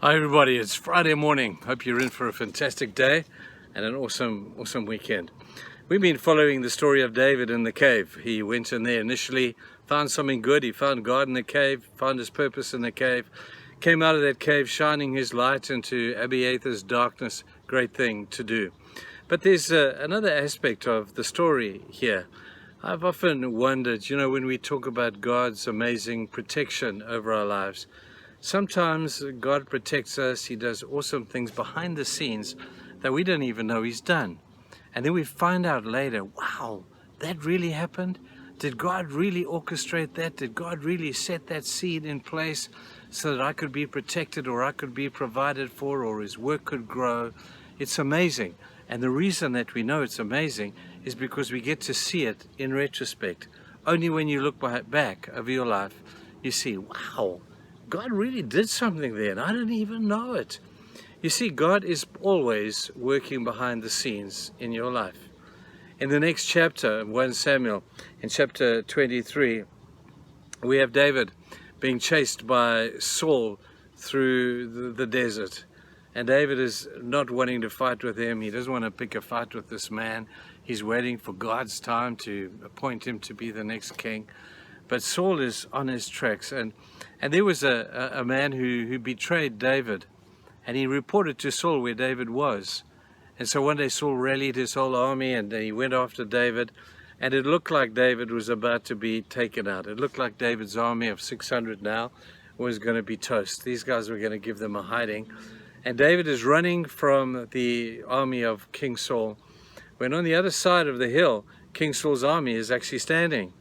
Hi everybody, it's Friday morning. Hope you're in for a fantastic day and an awesome weekend. We've been following the story of David in the cave. He went in there initially, found something good. He found God in the cave, found his purpose in the cave, came out of that cave shining his light into Abiathar's darkness. Great thing to do. But there's another aspect of the story here. I've often wondered, when we talk about God's amazing protection over our lives, sometimes God protects us. He does awesome things behind the scenes that we don't even know he's done. And then we find out later, wow, that really happened? Did God really orchestrate that? Did God really set that seed in place so that I could be protected, or I could be provided for, or his work could grow? It's amazing. And the reason that we know it's amazing is because we get to see it in retrospect. Only when you look back over your life, you see, wow, God really did something there, and I didn't even know it. You see, God is always working behind the scenes in your life. In the next chapter, 1 Samuel, in chapter 23, we have David being chased by Saul through the desert. And David is not wanting to fight with him. He doesn't want to pick a fight with this man. He's waiting for God's time to appoint him to be the next king. But Saul is on his tracks, and there was a man who betrayed David, and he reported to Saul where David was. And so one day Saul rallied his whole army, and he went after David, and it looked like David was about to be taken out. It looked like David's army of 600 now was going to be toast. These guys were going to give them a hiding. And David is running from the army of King Saul, when on the other side of the hill, King Saul's army is actually standing.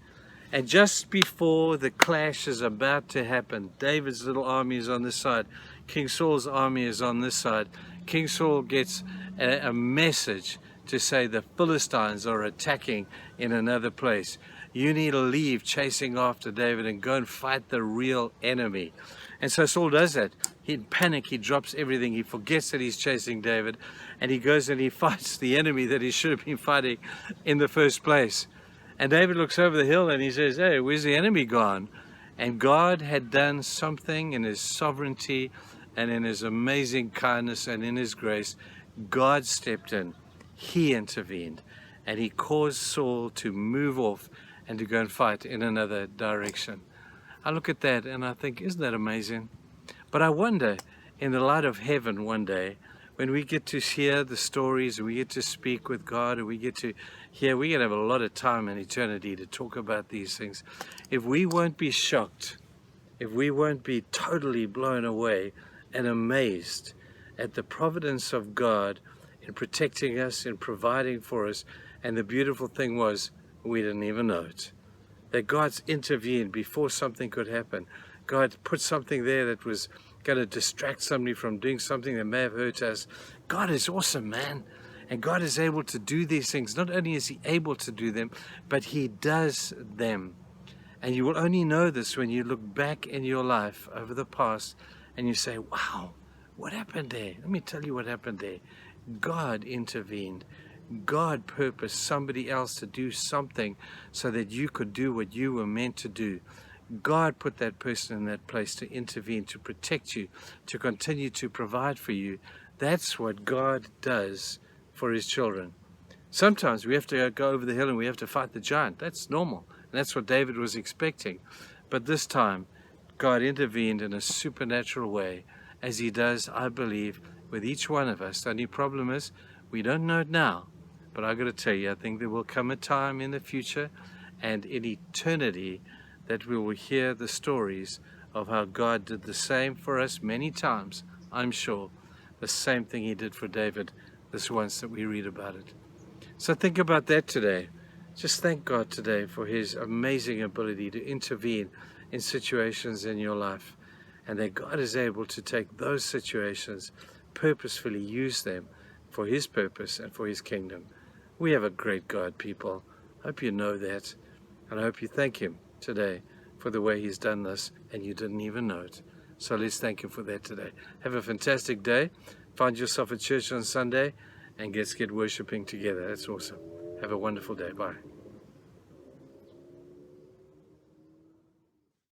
And just before the clash is about to happen, David's little army is on this side, King Saul's army is on this side. King Saul gets a message to say the Philistines are attacking in another place. You need to leave chasing after David and go and fight the real enemy. And so Saul does that. In panic, he drops everything. He forgets that he's chasing David, and he goes and he fights the enemy that he should have been fighting in the first place. And David looks over the hill and he says, hey, where's the enemy gone? And God had done something in his sovereignty and in his amazing kindness and in his grace. God stepped in. He intervened. And he caused Saul to move off and to go and fight in another direction. I look at that and I think, isn't that amazing? But I wonder, in the light of heaven one day, when we get to hear the stories, and we get to speak with God, and we get to hear, we're going to have a lot of time in eternity to talk about these things. If we won't be shocked, if we won't be totally blown away and amazed at the providence of God in protecting us, in providing for us, and the beautiful thing was, we didn't even know it. That God's intervened before something could happen. God put something there that was going to distract somebody from doing something that may have hurt us. God is awesome, man. And God is able to do these things. Not only is he able to do them, but he does them. And you will only know this when you look back in your life over the past and you say, wow, what happened there? Let me tell you what happened there. God intervened. God purposed somebody else to do something so that you could do what you were meant to do. God put that person in that place to intervene, to protect you, to continue to provide for you. That's what God does for his children. Sometimes we have to go over the hill and we have to fight the giant. That's normal. And that's what David was expecting. But this time, God intervened in a supernatural way, as he does, I believe, with each one of us. The only problem is we don't know it now. But I've got to tell you, I think there will come a time in the future and in eternity that we will hear the stories of how God did the same for us many times, I'm sure. The same thing he did for David this once that we read about it. So think about that today. Just thank God today for his amazing ability to intervene in situations in your life, and that God is able to take those situations, purposefully use them for his purpose and for his kingdom. We have a great God, people. I hope you know that, and I hope you thank him today for the way he's done this, and you didn't even know it. So let's thank him for that today. Have a fantastic day. Find yourself at church on Sunday, and let's get worshiping together. That's awesome. Have a wonderful day. Bye.